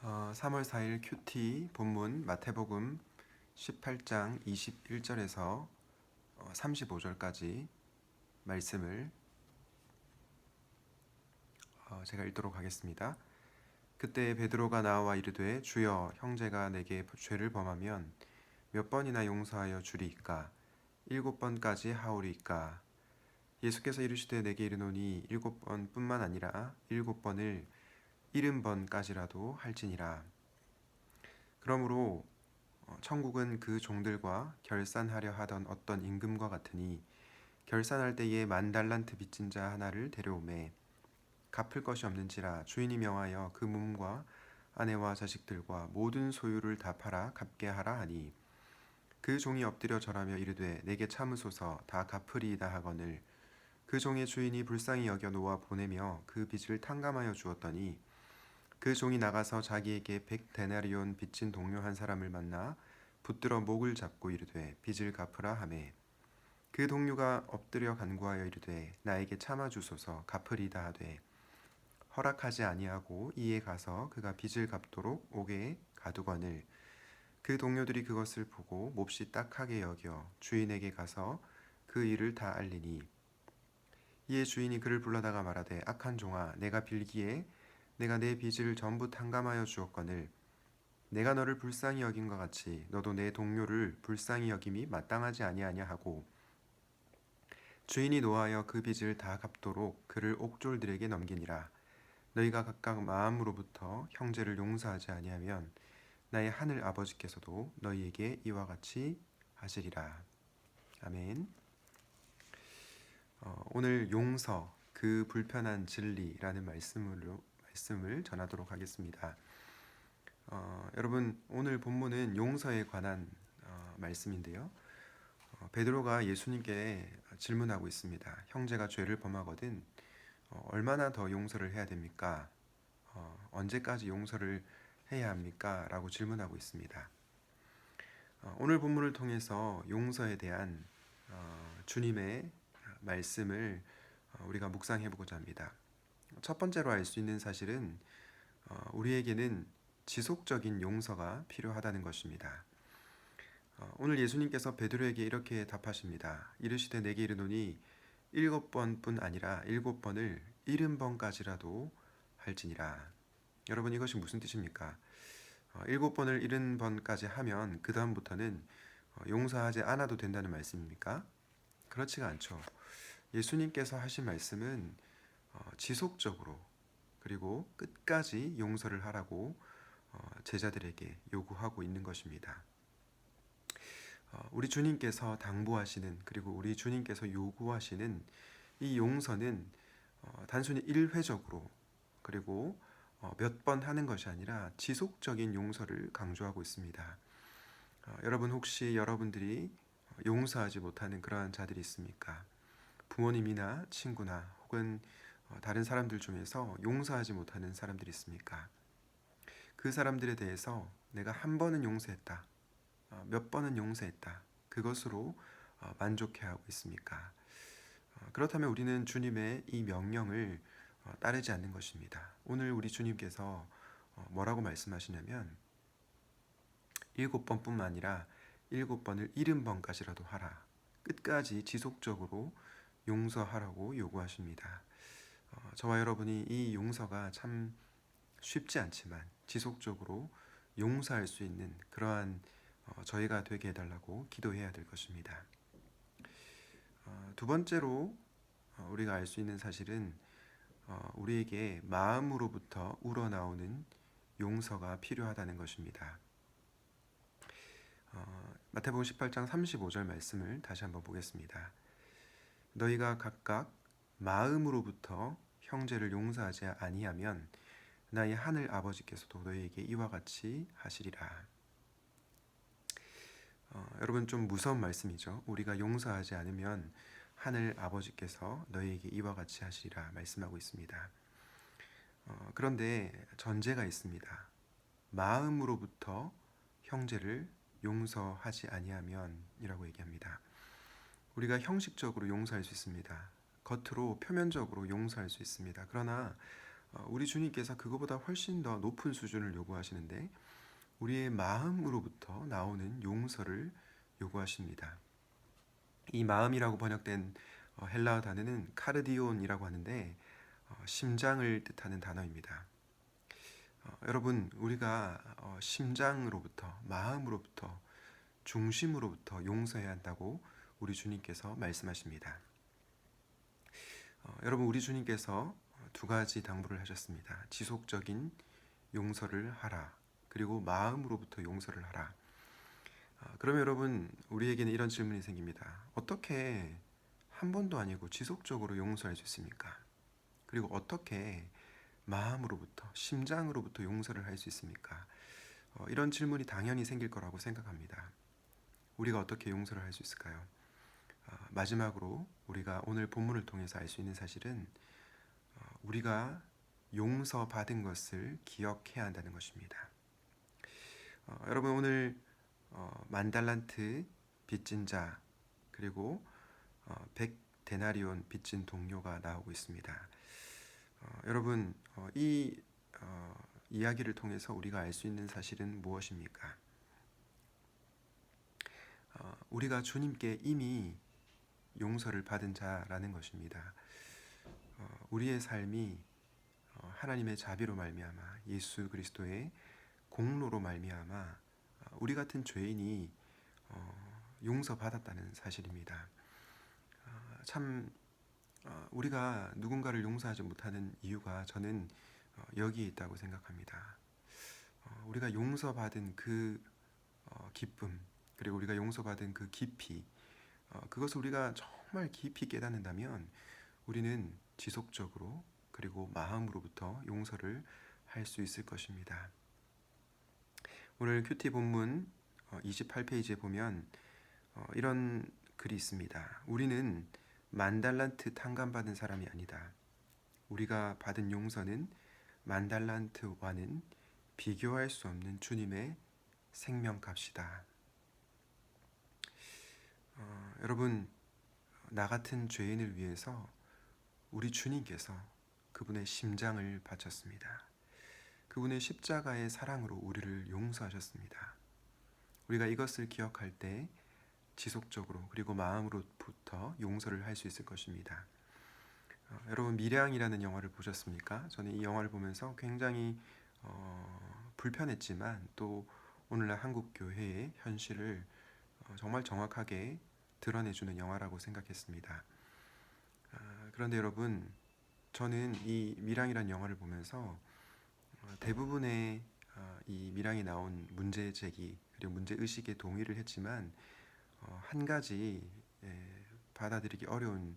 3월 4일 큐티 본문 마태복음 18장 21절에서 35절까지 말씀을 제가 읽도록 하겠습니다. 그때 베드로가 나와 이르되 주여 형제가 내게 죄를 범하면 몇 번이나 용서하여 주리이까 7번까지 하오리이까. 예수께서 이르시되 내게 이르노니 7번뿐만 아니라 7번을 70번까지라도 할지니라. 그러므로 천국은 그 종들과 결산하려 하던 어떤 임금과 같으니 결산할 때에 10,000달란트 빚진 자 하나를 데려오매 갚을 것이 없는지라 주인이 명하여 그 몸과 아내와 자식들과 모든 소유를 다 팔아 갚게 하라 하니 그 종이 엎드려 절하며 이르되 내게 참으소서 다 갚으리이다 하거늘 그 종의 주인이 불쌍히 여겨 놓아 보내며 그 빚을 탕감하여 주었더니 그 종이 나가서 자기에게 100데나리온 빚진 동료 한 사람을 만나 붙들어 목을 잡고 이르되 빚을 갚으라 하매 그 동료가 엎드려 간구하여 이르되 나에게 참아 주소서 갚으리다 하되 허락하지 아니하고 이에 가서 그가 빚을 갚도록 옥에 가두거늘 그 동료들이 그것을 보고 몹시 딱하게 여겨 주인에게 가서 그 일을 다 알리니 이에 주인이 그를 불러다가 말하되 악한 종아 내가 빌기에 내가 내 빚을 전부 탕감하여 주었거늘 내가 너를 불쌍히 여긴 것 같이 너도 내 동료를 불쌍히 여김이 마땅하지 아니하냐 하고 주인이 노하여 그 빚을 다 갚도록 그를 옥졸들에게 넘기니라. 너희가 각각 마음으로부터 형제를 용서하지 아니하면 나의 하늘 아버지께서도 너희에게 이와 같이 하시리라. 아멘. 오늘 용서 그 불편한 진리라는 말씀을 전하도록 하겠습니다. 여러분 오늘 본문은 용서에 관한 말씀인데요. 베드로가 예수님께 질문하고 있습니다. 형제가 죄를 범하거든 얼마나 더 용서를 해야 됩니까? 언제까지 용서를 해야 합니까? 라고 질문하고 있습니다. 오늘 본문을 통해서 용서에 대한 주님의 말씀을 우리가 묵상해보고자 합니다. 첫 번째로 알 수 있는 사실은 우리에게는 지속적인 용서가 필요하다는 것입니다. 오늘 예수님께서 베드로에게 이렇게 답하십니다. 이르시되 내게 이르노니 7번뿐 아니라 7번을 70번까지라도 할지니라. 여러분 이것이 무슨 뜻입니까? 7번을 70번까지 하면 그 다음부터는 용서하지 않아도 된다는 말씀입니까? 그렇지가 않죠. 예수님께서 하신 말씀은 지속적으로 그리고 끝까지 용서를 하라고 제자들에게 요구하고 있는 것입니다. 우리 주님께서 당부하시는 그리고 우리 주님께서 요구하시는 이 용서는 단순히 일회적으로 그리고 몇 번 하는 것이 아니라 지속적인 용서를 강조하고 있습니다. 여러분 혹시 여러분들이 용서하지 못하는 그러한 자들이 있습니까? 부모님이나 친구나 혹은 다른 사람들 중에서 용서하지 못하는 사람들이 있습니까? 그 사람들에 대해서 내가 한 번은 용서했다. 몇 번은 용서했다. 그것으로 만족해하고 있습니까? 그렇다면 우리는 주님의 이 명령을 따르지 않는 것입니다. 오늘 우리 주님께서 뭐라고 말씀하시냐면 7번뿐만 아니라 7번을 70번까지라도 하라. 끝까지 지속적으로 용서하라고 요구하십니다. 저와 여러분이 이 용서가 참 쉽지 않지만 지속적으로 용서할 수 있는 그러한 저희가 되게 해달라고 기도해야 될 것입니다. 두 번째로 우리가 알 수 있는 사실은 우리에게 마음으로부터 우러나오는 용서가 필요하다는 것입니다. 마태복음 18장 35절 말씀을 다시 한번 보겠습니다. 너희가 각각 마음으로부터 형제를 용서하지 아니하면 나의 하늘 아버지께서도 너희에게 이와 같이 하시리라. 여러분 좀 무서운 말씀이죠. 우리가 용서하지 않으면 하늘 아버지께서 너희에게 이와 같이 하시리라 말씀하고 있습니다. 그런데 전제가 있습니다. 마음으로부터 형제를 용서하지 아니하면 이라고 얘기합니다. 우리가 형식적으로 용서할 수 있습니다. 겉으로 표면적으로 용서할 수 있습니다. 그러나 우리 주님께서 그거보다 훨씬 더 높은 수준을 요구하시는데 우리의 마음으로부터 나오는 용서를 요구하십니다. 이 마음이라고 번역된 헬라어 단어는 카르디온이라고 하는데 심장을 뜻하는 단어입니다. 여러분, 우리가 심장으로부터, 마음으로부터, 중심으로부터 용서해야 한다고 우리 주님께서 말씀하십니다. 여러분, 우리 주님께서 두 가지 당부를 하셨습니다. 지속적인 용서를 하라. 그리고 마음으로부터 용서를 하라. 그러면 여러분, 우리에게는 이런 질문이 생깁니다. 어떻게 한 번도 아니고 지속적으로 용서할 수 있습니까? 그리고 어떻게 마음으로부터, 심장으로부터 용서를 할 수 있습니까? 이런 질문이 당연히 생길 거라고 생각합니다. 우리가 어떻게 용서를 할 수 있을까요? 마지막으로 우리가 오늘 본문을 통해서 알 수 있는 사실은 우리가 용서받은 것을 기억해야 한다는 것입니다. 여러분, 오늘 만달란트 빚진 자 그리고 100데나리온 빚진 동료가 나오고 있습니다. 여러분, 이 이야기를 통해서 우리가 알 수 있는 사실은 무엇입니까? 우리가 주님께 이미 용서를 받은 자라는 것입니다. 우리의 삶이 하나님의 자비로 말미암아 예수 그리스도의 공로로 말미암아 우리 같은 죄인이 용서받았다는 사실입니다. 참 우리가 누군가를 용서하지 못하는 이유가 저는 여기에 있다고 생각합니다. 우리가 용서받은 그 기쁨 그리고 우리가 용서받은 그 깊이 그것을 우리가 정말 깊이 깨닫는다면 우리는 지속적으로 그리고 마음으로부터 용서를 할 수 있을 것입니다. 오늘 큐티 본문 28페이지에 보면 이런 글이 있습니다. 우리는 만달란트 탕감받은 사람이 아니다. 우리가 받은 용서는 만달란트와는 비교할 수 없는 주님의 생명값이다. 여러분, 나 같은 죄인을 위해서 우리 주님께서 그분의 심장을 바쳤습니다. 그분의 십자가의 사랑으로 우리를 용서하셨습니다. 우리가 이것을 기억할 때 지속적으로 그리고 마음으로부터 용서를 할 수 있을 것입니다. 여러분, 밀양이라는 영화를 보셨습니까? 저는 이 영화를 보면서 굉장히 불편했지만 또 오늘날 한국 교회의 현실을 정말 정확하게 드러내주는 영화라고 생각했습니다. 그런데 여러분, 저는 이 밀양이라는 영화를 보면서 대부분의 이 밀양에 나온 문제 제기 그리고 문제 의식에 동의를 했지만 한 가지 받아들이기 어려운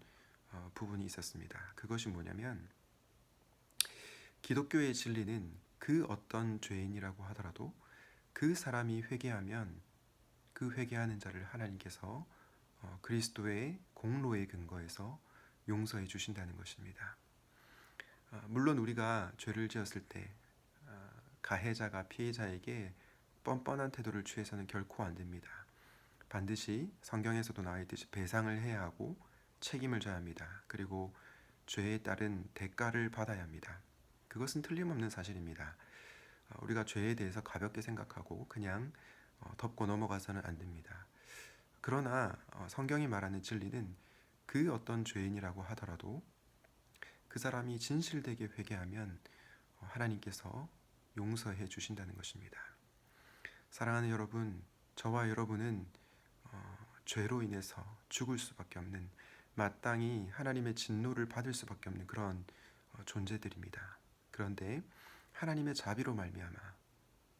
부분이 있었습니다. 그것이 뭐냐면 기독교의 진리는 그 어떤 죄인이라고 하더라도 그 사람이 회개하면 그 회개하는 자를 하나님께서 그리스도의 공로에 근거해서 용서해 주신다는 것입니다. 물론 우리가 죄를 지었을 때 가해자가 피해자에게 뻔뻔한 태도를 취해서는 결코 안 됩니다. 반드시 성경에서도 나와 있듯이 배상을 해야 하고 책임을 져야 합니다. 그리고 죄에 따른 대가를 받아야 합니다. 그것은 틀림없는 사실입니다. 우리가 죄에 대해서 가볍게 생각하고 그냥 덮고 넘어가서는 안 됩니다. 그러나 성경이 말하는 진리는 그 어떤 죄인이라고 하더라도 그 사람이 진실되게 회개하면 하나님께서 용서해 주신다는 것입니다. 사랑하는 여러분, 저와 여러분은 죄로 인해서 죽을 수밖에 없는 마땅히 하나님의 진노를 받을 수밖에 없는 그런 존재들입니다. 그런데 하나님의 자비로 말미암아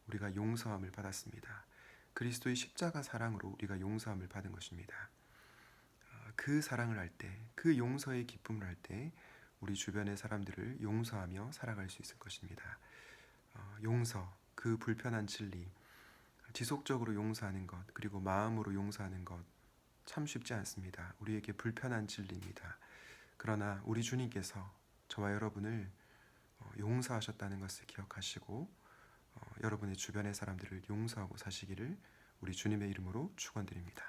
우리가 용서함을 받았습니다. 그리스도의 십자가 사랑으로 우리가 용서함을 받은 것입니다. 그 사랑을 할 때, 그 용서의 기쁨을 할 때 우리 주변의 사람들을 용서하며 살아갈 수 있을 것입니다. 용서, 그 불편한 진리, 지속적으로 용서하는 것, 그리고 마음으로 용서하는 것 참 쉽지 않습니다. 우리에게 불편한 진리입니다. 그러나 우리 주님께서 저와 여러분을 용서하셨다는 것을 기억하시고 여러분의 주변의 사람들을 용서하고 사시기를 우리 주님의 이름으로 축원드립니다.